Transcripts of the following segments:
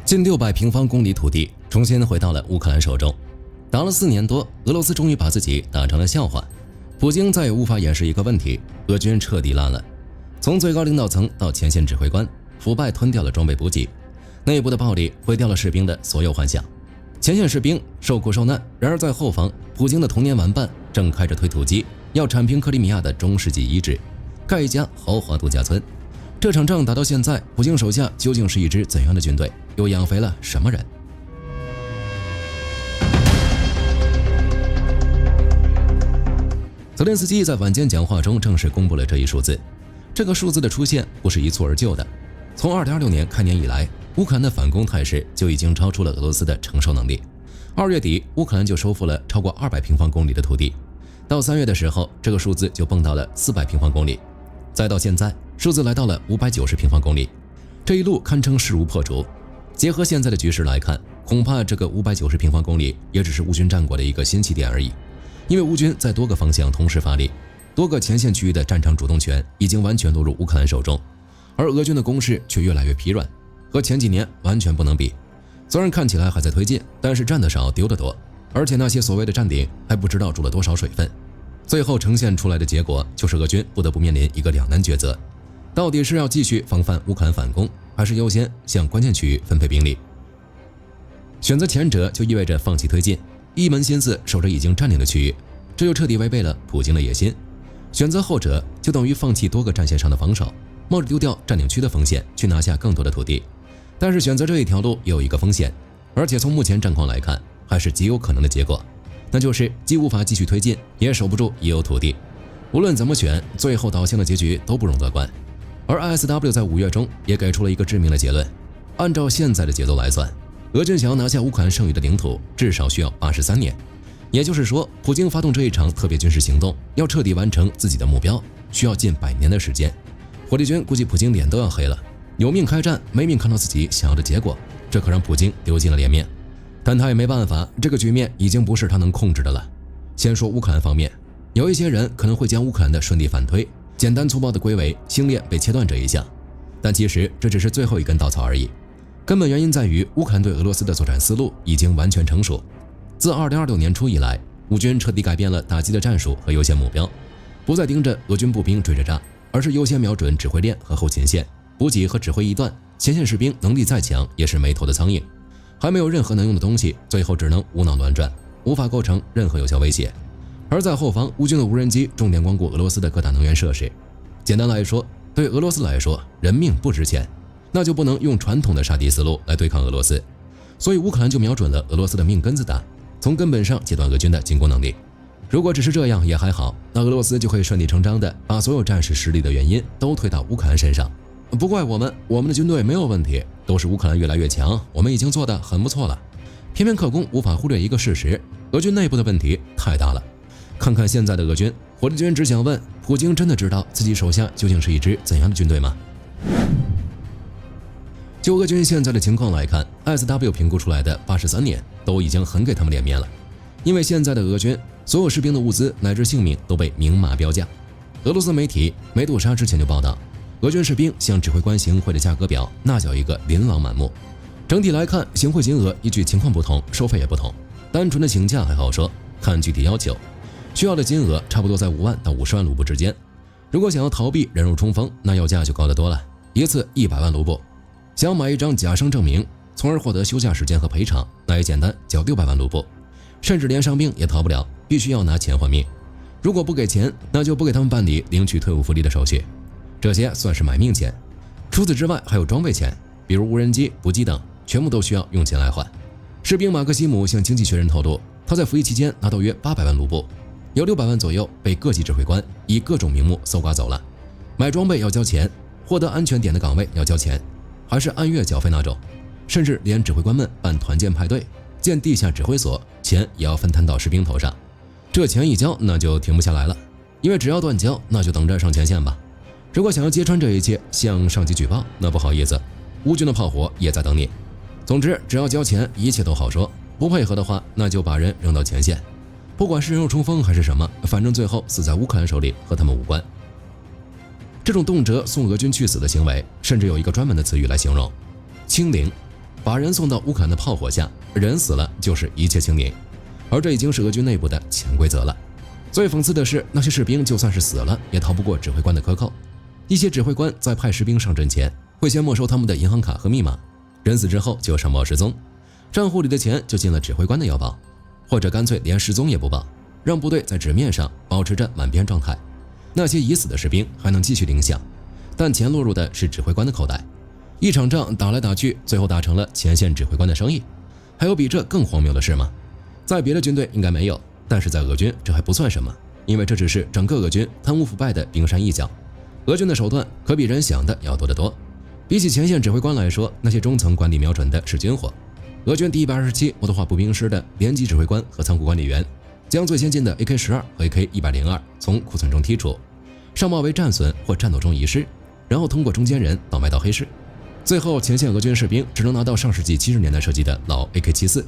近600平方公里土地重新回到了乌克兰手中。打了4年多，俄罗斯终于把自己打成了笑话。普京再也无法掩饰一个问题：俄军彻底烂了。从最高领导层到前线指挥官，腐败吞掉了装备补给，内部的暴力毁掉了士兵的所有幻想。前线士兵受苦受难，然而在后方，普京的童年玩伴正开着推土机，要铲平克里米亚的中世纪遗址，盖一家豪华度假村。这场仗打到现在，普京手下究竟是一支怎样的军队？又养肥了什么人？泽连斯基在晚间讲话中正式公布了这一数字。这个数字的出现不是一蹴而就的。从2026年开年以来，乌克兰的反攻态势就已经超出了俄罗斯的承受能力。2月底，乌克兰就收复了超过200平方公里的土地，到3月的时候，这个数字就蹦到了400平方公里，再到现在，数字来到了590平方公里。这一路堪称势如破竹。结合现在的局势来看，恐怕这个590平方公里也只是乌军战果的一个新起点而已。因为乌军在多个方向同时发力，多个前线区域的战场主动权已经完全落入乌克兰手中，而俄军的攻势却越来越疲软，和前几年完全不能比。虽然看起来还在推进，但是战得少丢得多，而且那些所谓的站顶还不知道注了多少水分。最后呈现出来的结果就是俄军不得不面临一个两难抉择，到底是要继续防范乌克兰反攻，还是优先向关键区域分配兵力。选择前者就意味着放弃推进，一门心思守着已经占领的区域，这就彻底违背了普京的野心。选择后者就等于放弃多个战线上的防守，冒着丢掉占领区的风险去拿下更多的土地。但是选择这一条路也有一个风险，而且从目前战况来看，还是极有可能的结果，那就是既无法继续推进，也守不住已有土地。无论怎么选，最后导向的结局都不容乐观。而 ISW 在5月中也给出了一个致命的结论：按照现在的节奏来算，俄军想要拿下乌克兰剩余的领土，至少需要83年。也就是说，普京发动这一场特别军事行动，要彻底完成自己的目标，需要近100年的时间。火力军估计普京脸都要黑了，有命开战，没命看到自己想要的结果，这可让普京丢尽了脸面。但他也没办法，这个局面已经不是他能控制的了。先说乌克兰方面，有一些人可能会将乌克兰的顺利反推简单粗暴地归为星链被切断这一项，但其实这只是最后一根稻草而已。根本原因在于乌克兰对俄罗斯的作战思路已经完全成熟。自2026年初以来，乌军彻底改变了打击的战术和优先目标，不再盯着俄军步兵追着炸，而是优先瞄准指挥链和后勤线，补给和指挥一段，前线士兵能力再强也是没头的苍蝇，还没有任何能用的东西，最后只能无脑乱转，无法构成任何有效威胁。而在后方，乌军的无人机重点光顾俄罗斯的各大能源设施。简单来说，对俄罗斯来说，人命不值钱，那就不能用传统的杀敌思路来对抗俄罗斯，所以乌克兰就瞄准了俄罗斯的命根子打，从根本上截断俄军的进攻能力。如果只是这样也还好，那俄罗斯就会顺理成章地把所有战事失利的原因都推到乌克兰身上。不怪我们的军队没有问题，都是乌克兰越来越强，我们已经做得很不错了。偏偏克宫无法忽略一个事实，俄军内部的问题太大了。看看现在的俄军，火力军只想问，普京真的知道自己手下究竟是一支怎样的军队吗？就俄军现在的情况来看， ISW 评估出来的83年都已经很给他们脸面了。因为现在的俄军所有士兵的物资乃至性命都被明码标价。俄罗斯媒体梅杜莎之前就报道，俄军士兵向指挥官行贿的价格表那叫一个琳琅满目。整体来看，行贿金额依据情况不同，收费也不同。单纯的请假还好说，看具体要求，需要的金额差不多在5万到50万卢布之间。如果想要逃避人肉冲锋，那要价就高得多了，一次100万卢布。想要买一张假伤证明，从而获得休假时间和赔偿，那也简单，交600万卢布。甚至连伤病也逃不了，必须要拿钱换命。如果不给钱，那就不给他们办理领取退伍福利的手续，这些算是买命钱。除此之外，还有装备钱，比如无人机、补给等，全部都需要用钱来换。士兵马克西姆向经济学人透露，他在服役期间拿到约800万卢布，有600万左右被各级指挥官以各种名目搜刮走了。买装备要交钱，获得安全点的岗位要交钱，还是按月缴费那种，甚至连指挥官们办团建派对、建地下指挥所，钱也要分摊到士兵头上。这钱一交，那就停不下来了，因为只要断交，那就等着上前线吧。如果想要揭穿这一切，向上级举报，那不好意思，乌军的炮火也在等你。总之，只要交钱，一切都好说。不配合的话，那就把人扔到前线，不管是人肉冲锋还是什么，反正最后死在乌克兰手里，和他们无关。这种动辄送俄军去死的行为，甚至有一个专门的词语来形容：清零。把人送到乌克兰的炮火下，人死了就是一切清零，而这已经是俄军内部的潜规则了。最讽刺的是，那些士兵就算是死了，也逃不过指挥官的克扣。一些指挥官在派士兵上阵前，会先没收他们的银行卡和密码，人死之后就上报失踪，账户里的钱就进了指挥官的腰包，或者干脆连失踪也不报，让部队在纸面上保持着满编状态。那些已死的士兵还能继续领饷，但钱落入的是指挥官的口袋。一场仗打来打去，最后打成了前线指挥官的生意。还有比这更荒谬的事吗？在别的军队应该没有，但是在俄军这还不算什么，因为这只是整个俄军贪污腐败的冰山一角。俄军的手段可比人想的要多得多。比起前线指挥官来说，那些中层管理瞄准的是军火。俄军第127摩托化步兵师的连级指挥官和仓库管理员，将最先进的 AK-12 和 AK-102从库存中剔除，上报为战损或战斗中遗失，然后通过中间人倒卖到黑市。最后，前线俄军士兵只能拿到上世纪70年代设计的老 AK-74，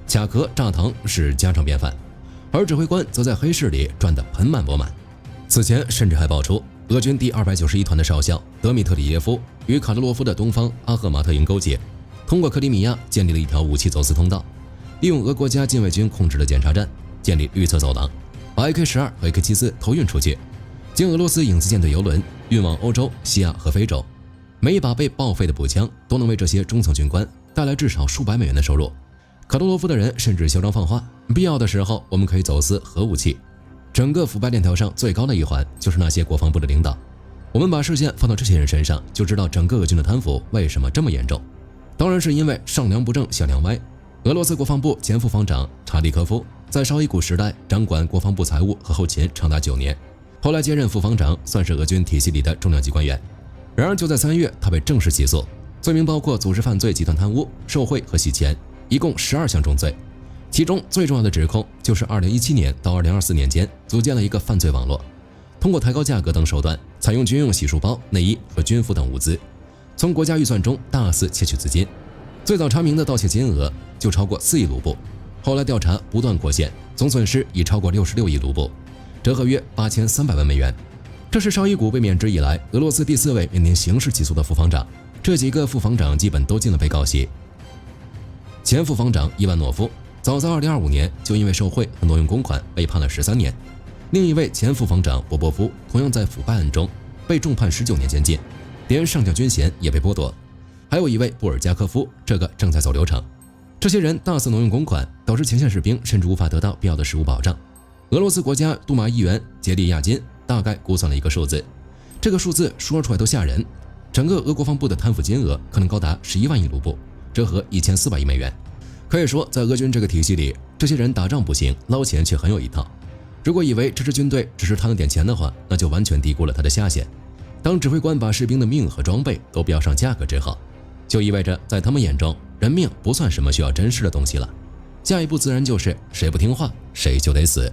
卡壳炸膛是家常便饭，而指挥官则在黑市里赚得盆满钵满。此前甚至还爆出，俄军第291团的少校德米特里耶夫与卡德罗夫的东方阿赫马特营勾结，通过克里米亚建立了一条武器走私通道，利用俄国家禁卫军控制的检查站建立预测走廊，把 AK-12和 AK-74投运出去，经俄罗斯影子舰队油轮运往欧洲、西亚和非洲。每一把被报废的步枪都能为这些中层军官带来至少数百美元的收入。卡多罗夫的人甚至嚣张放话，必要的时候我们可以走私核武器。整个腐败链条上最高的一环就是那些国防部的领导。我们把视线放到这些人身上，就知道整个俄军的贪腐为什么这么严重。当然是因为上梁不正下梁歪。俄罗斯国防部前副防长查利科夫在绍伊古时代掌管国防部财务和后勤长达9年，后来接任副防长，算是俄军体系里的重量级官员。然而就在3月，他被正式起诉，罪名包括组织犯罪、集团贪污、受贿和洗钱，一共12项重罪。其中最重要的指控就是2017年到2024年间组建了一个犯罪网络，通过抬高价格等手段，采用军用洗漱包、内衣和军服等物资，从国家预算中大肆窃取资金。最早查明的盗窃金额就超过4亿卢布，后来调查不断扩线，总损失已超过66亿卢布，折合约8300万美元。这是绍伊古被免职以来俄罗斯第4位面临刑事起诉的副防长，这几个副防长基本都进了被告席。前副防长伊万诺夫早在2025年就因为受贿和挪用公款被判了13年，另一位前副防长波波夫同样在腐败案中被重判19年监禁，连上将军衔也被剥夺。还有一位布尔加科夫，这个正在走流程。这些人大肆挪用公款，导致前线士兵甚至无法得到必要的食物保障。俄罗斯国家杜马议员杰利亚金大概估算了一个数字，这个数字说出来都吓人，整个俄国防部的贪腐金额可能高达11万亿卢布，折合1400亿美元。可以说，在俄军这个体系里，这些人打仗不行，捞钱却很有一套。如果以为这支军队只是贪了点钱的话，那就完全低估了他的下限。当指挥官把士兵的命和装备都标上价格之后，就意味着在他们眼中，人命不算什么需要珍视的东西了。下一步自然就是谁不听话，谁就得死。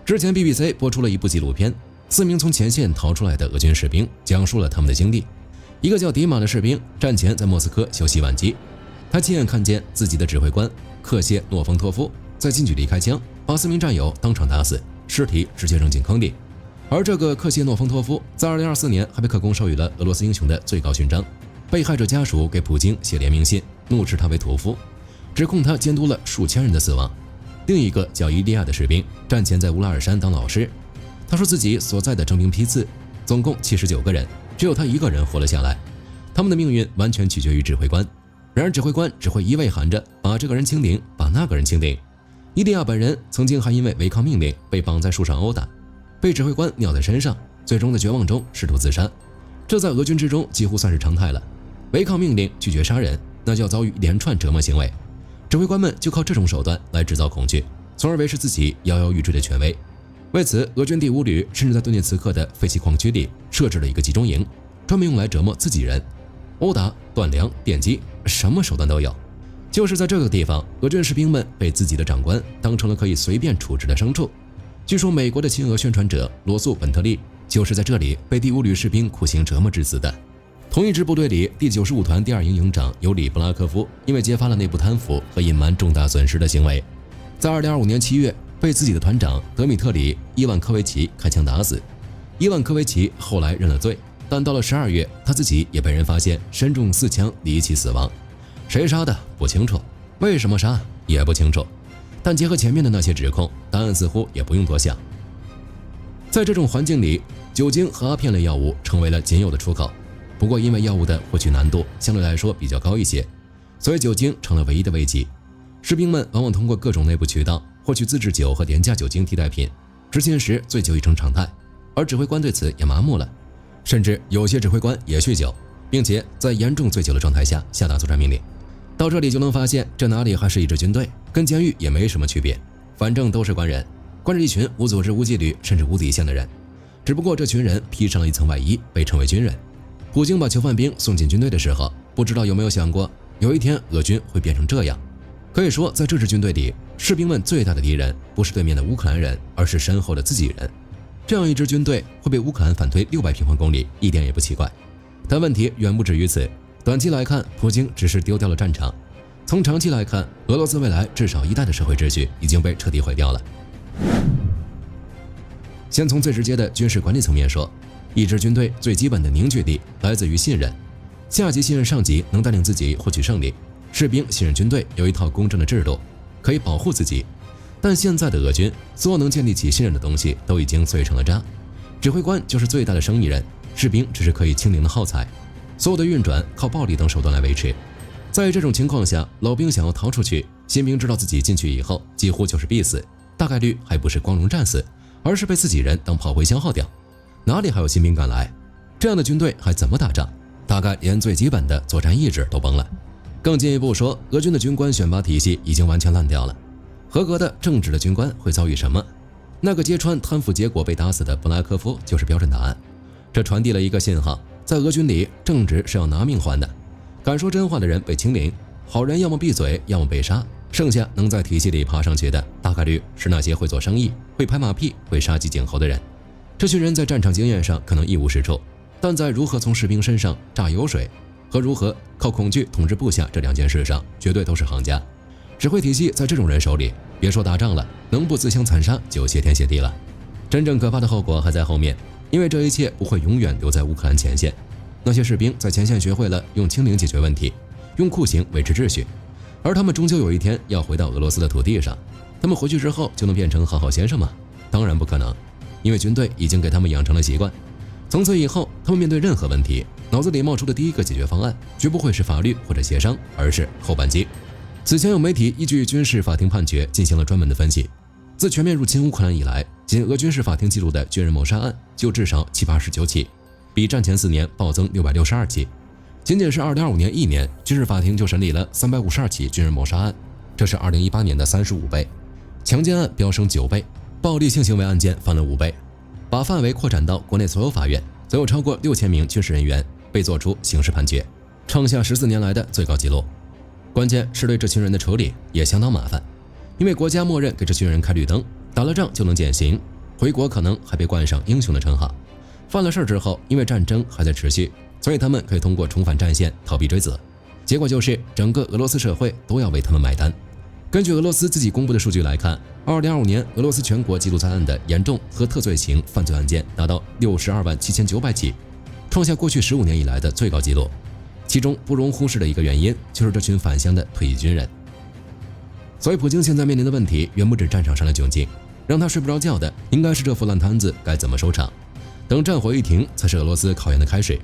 之前 BBC 播出了一部纪录片，4名从前线逃出来的俄军士兵讲述了他们的经历。一个叫迪马的士兵战前在莫斯科修洗碗机，他亲眼看见自己的指挥官克谢诺丰托夫在近距离开枪，把4名战友当场打死，尸体直接扔进坑里。而这个克谢诺丰托夫在2024年还被克宫授予了俄罗斯英雄的最高勋章。被害者家属给普京写联名信，怒斥他为屠夫，指控他监督了数千人的死亡。另一个叫伊利亚的士兵战前在乌拉尔山当老师，他说自己所在的征兵批次总共79个人，只有他一个人活了下来。他们的命运完全取决于指挥官，然而指挥官只会一味喊着把这个人清零，把那个人清零。伊利亚本人曾经还因为违抗命令被绑在树上殴打，被指挥官尿在身上，最终在绝望中试图自杀。这在俄军之中几乎算是常态了。违抗命令、拒绝杀人，那就要遭遇一连串折磨行为。指挥官们就靠这种手段来制造恐惧，从而维持自己摇摇欲坠的权威。为此，俄军第5旅甚至在顿涅茨克的废弃矿区里设置了一个集中营，专门用来折磨自己人，殴打、断粮、电击，什么手段都有。就是在这个地方，俄军士兵们被自己的长官当成了可以随便处置的牲畜。据说美国的亲俄宣传者罗素·本特利就是在这里被第5旅士兵酷刑折磨致死的。同一支部队里，第95团第2营营长尤里·布拉科夫因为揭发了内部贪腐和隐瞒重大损失的行为，在2025年7月被自己的团长德米特里·伊万科维奇开枪打死。伊万科维奇后来认了罪，但到了12月，他自己也被人发现身中4枪，离奇死亡。谁杀的不清楚，为什么杀也不清楚。但结合前面的那些指控，答案似乎也不用多想。在这种环境里，酒精和阿片类药物成为了仅有的出口。不过因为药物的获取难度相对来说比较高一些，所以酒精成了唯一的危机。士兵们往往通过各种内部渠道获取自制酒和廉价酒精替代品，执勤时醉酒已成常态，而指挥官对此也麻木了。甚至有些指挥官也酗酒，并且在严重醉酒的状态下下达作战命令。到这里就能发现，这哪里还是一支军队，跟监狱也没什么区别，反正都是官人，关着一群无组织、无纪律甚至无底线的人。只不过这群人披上了一层外衣，被称为军人。普京把囚犯兵送进军队的时候，不知道有没有想过，有一天俄军会变成这样。可以说，在这支军队里，士兵们最大的敌人不是对面的乌克兰人，而是身后的自己人。这样一支军队会被乌克兰反推600平方公里，一点也不奇怪。但问题远不止于此。短期来看，普京只是丢掉了战场；从长期来看，俄罗斯未来至少一代的社会秩序已经被彻底毁掉了。先从最直接的军事管理层面说，一支军队最基本的凝聚力来自于信任，下级信任上级能带领自己获取胜利，士兵信任军队有一套公正的制度，可以保护自己。但现在的俄军，所有能建立起信任的东西都已经碎成了渣，指挥官就是最大的生意人，士兵只是可以清零的耗材，所有的运转靠暴力等手段来维持。在这种情况下，老兵想要逃出去，新兵知道自己进去以后几乎就是必死，大概率还不是光荣战死，而是被自己人当炮灰消耗掉。哪里还有新兵敢来？这样的军队还怎么打仗？大概连最基本的作战意志都崩了。更进一步说，俄军的军官选拔体系已经完全烂掉了。合格的正直的军官会遭遇什么？那个揭穿贪腐结果被打死的布拉科夫就是标准答案。这传递了一个信号，在俄军里，正直是要拿命换的。敢说真话的人被清零，好人要么闭嘴，要么被杀，剩下能在体系里爬上去的，大概率是那些会做生意、会拍马屁、会杀鸡儆猴的人。这群人在战场经验上可能一无是处，但在如何从士兵身上榨油水和如何靠恐惧统治部下这2件事上，绝对都是行家。指挥体系在这种人手里，别说打仗了，能不自相残杀就谢天谢地了。真正可怕的后果还在后面，因为这一切不会永远留在乌克兰前线。那些士兵在前线学会了用清零解决问题，用酷刑维持秩序，而他们终究有一天要回到俄罗斯的土地上。他们回去之后就能变成好好先生吗？当然不可能，因为军队已经给他们养成了习惯。从此以后，他们面对任何问题，脑子里冒出的第一个解决方案绝不会是法律或者协商，而是扣扳机。此前有媒体依据军事法庭判决进行了专门的分析，自全面入侵乌克兰以来，仅俄军事法庭记录的军人谋杀案就至少789起，比战前4年暴增662起。仅仅是2025年1年，军事法庭就审理了352起军人谋杀案，这是2018年的35倍。强奸案飙升9倍，暴力性行为案件翻了5倍。把范围扩展到国内所有法院，则有超过6000名军事人员被作出刑事判决，创下14年来的最高纪录。关键是对这群人的处理也相当麻烦，因为国家默认给这群人开绿灯，打了仗就能减刑，回国可能还被冠上英雄的称号。犯了事之后，因为战争还在持续，所以他们可以通过重返战线逃避追责。结果就是整个俄罗斯社会都要为他们买单。根据俄罗斯自己公布的数据来看，2025年俄罗斯全国记录在案的严重和特罪型犯罪案件达到627900起，创下过去15年以来的最高纪录。其中不容忽视的一个原因就是这群返乡的退役军人。所以普京现在面临的问题远不止战场上的窘境，让他睡不着觉的应该是这副烂摊子该怎么收场。等战火一停，才是俄罗斯考验的开始。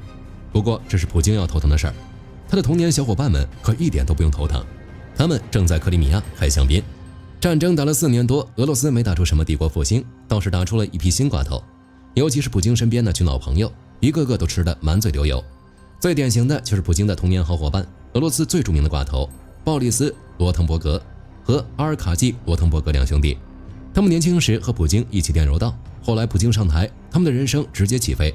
不过这是普京要头疼的事儿，他的童年小伙伴们可一点都不用头疼，他们正在克里米亚开香槟。战争打了4年多，俄罗斯没打出什么帝国复兴，倒是打出了一批新寡头，尤其是普京身边那群老朋友，一个个都吃得满嘴流油。最典型的就是普京的童年好伙伴，俄罗斯最著名的寡头鲍里斯·罗滕伯格和阿尔卡季·罗滕伯格2兄弟。他们年轻时和普京一起练柔道，后来普京上台，他们的人生直接起飞。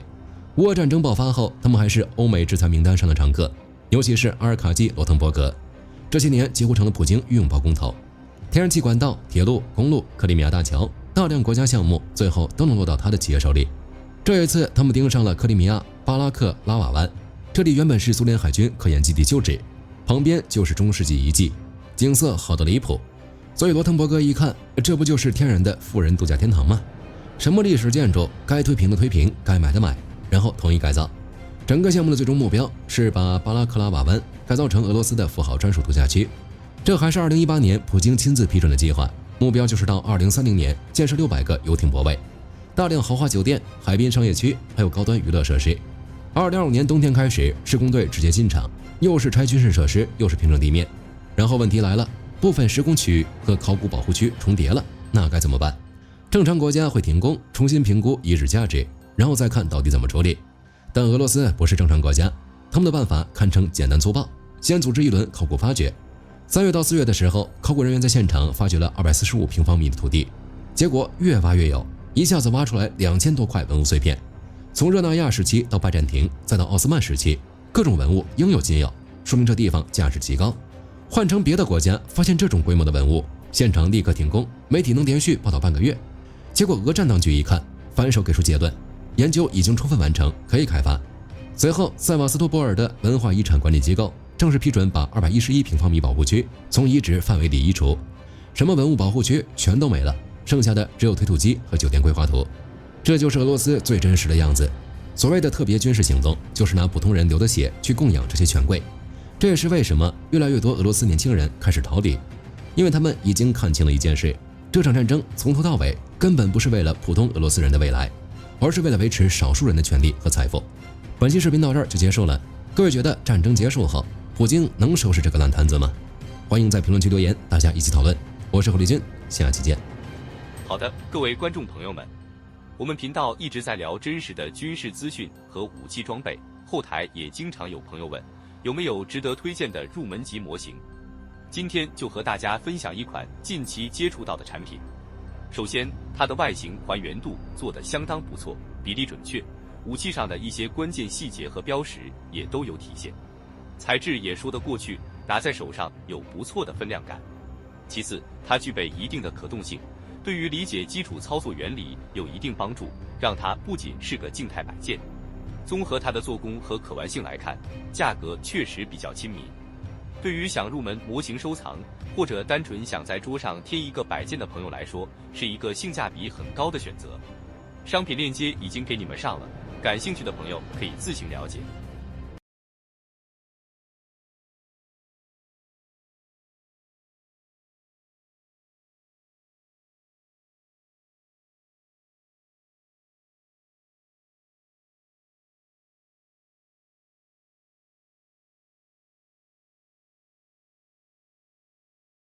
乌俄战争爆发后，他们还是欧美制裁名单上的常客，尤其是阿尔卡季·罗滕伯格，这些年几乎成了普京御用包工头。天然气管道、铁路、公路、克里米亚大桥，大量国家项目最后都能落到他的企业手里。这一次他们盯上了克里米亚巴拉克拉瓦湾，这里原本是苏联海军科研基地旧址，旁边就是中世纪遗迹，景色好得离谱。所以罗滕伯格一看，这不就是天然的富人度假天堂吗？什么历史建筑，该推平的推平，该买的买，然后统一改造。整个项目的最终目标是把巴拉克拉瓦湾改造成俄罗斯的富豪专属度假区，这还是2018年普京亲自批准的计划，目标就是到2030年建设600个游艇泊位，大量豪华酒店、海滨商业区，还有高端娱乐设施。2025年冬天开始，施工队直接进场，又是拆军事设施，又是平整地面。然后问题来了，部分施工区和考古保护区重叠了，那该怎么办？正常国家会停工，重新评估遗址价值，然后再看到底怎么处理。但俄罗斯不是正常国家，他们的办法堪称简单粗暴，先组织一轮考古发掘。3月到4月的时候，考古人员在现场发掘了245平方米的土地，结果越挖越有，一下子挖出来2000多块文物碎片。从热那亚时期到拜占庭，再到奥斯曼时期，各种文物应有尽有，说明这地方价值极高。换成别的国家发现这种规模的文物，现场立刻停工，媒体能连续报道半个月。结果俄战当局一看，反手给出结论，研究已经充分完成，可以开发。随后塞瓦斯托波尔的文化遗产管理机构正式批准把211平方米保护区从遗址范围里移除，什么文物保护区全都没了，剩下的只有推土机和酒店规划图。这就是俄罗斯最真实的样子。所谓的特别军事行动，就是拿普通人流的血去供养这些权贵。这也是为什么越来越多俄罗斯年轻人开始逃离，因为他们已经看清了一件事，这场战争从头到尾根本不是为了普通俄罗斯人的未来，而是为了维持少数人的权利和财富。本期视频到这儿就结束了，各位觉得战争结束后，普京能收拾这个烂摊子吗？欢迎在评论区留言，大家一起讨论。我是侯立军，下期见。好的，各位观众朋友们，我们频道一直在聊真实的军事资讯和武器装备，后台也经常有朋友问，有没有值得推荐的入门级模型？今天就和大家分享一款近期接触到的产品。首先，它的外形还原度做得相当不错，比例准确，武器上的一些关键细节和标识也都有体现，材质也说得过去，拿在手上有不错的分量感。其次，它具备一定的可动性，对于理解基础操作原理有一定帮助，让它不仅是个静态摆件。综合它的做工和可玩性来看，价格确实比较亲民。对于想入门模型收藏，或者单纯想在桌上贴一个摆件的朋友来说，是一个性价比很高的选择。商品链接已经给你们上了，感兴趣的朋友可以自行了解。